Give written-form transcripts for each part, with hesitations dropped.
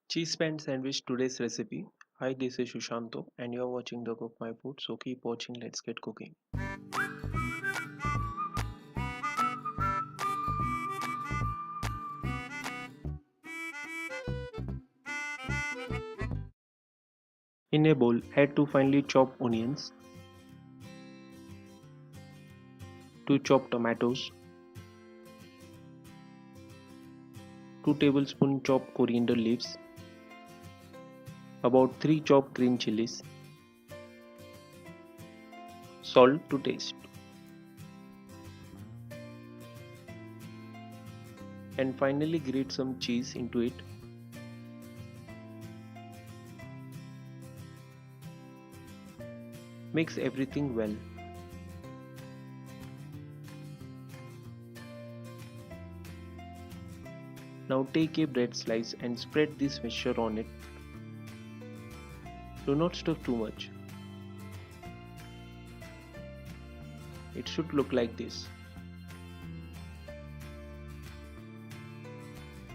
Cheese pan sandwich today's recipe. Hi, this is Shushanto and you are watching the Cook My Food. So keep watching. Let's get cooking. In a bowl, add 2 finely chopped onions, 2 chopped tomatoes, 2 tablespoons chopped coriander leaves, about 3 chopped green chilies, salt to taste, and finally grate some cheese into it. Mix everything well. Now take a bread slice and spread this mixture on it. Do not stuff too much. It should look like this.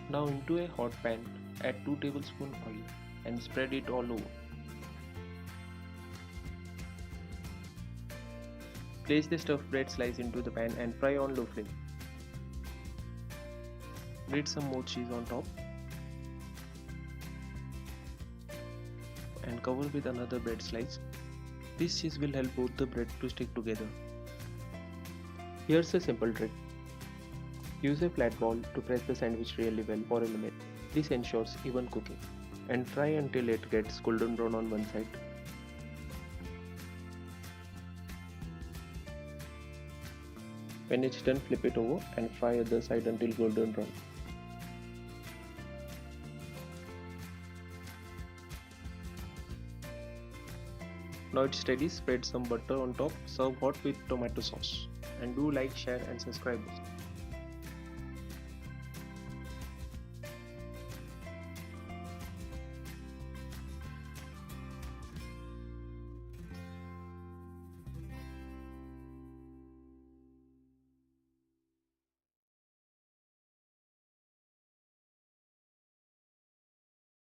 Now into a hot pan, add 2 tablespoons oil and spread it all over. Place the stuffed bread slice into the pan and fry on low flame. Grate some more cheese on top and cover with another bread slice. This cheese will help both the bread to stick together. Here's a simple trick. Use a flat ball to press the sandwich really well for a minute. This ensures even cooking. And fry until it gets golden brown on one side. When it's done, flip it over and fry other side until golden brown. Now it's ready, spread some butter on top, serve hot with tomato sauce. And do like, share and subscribe.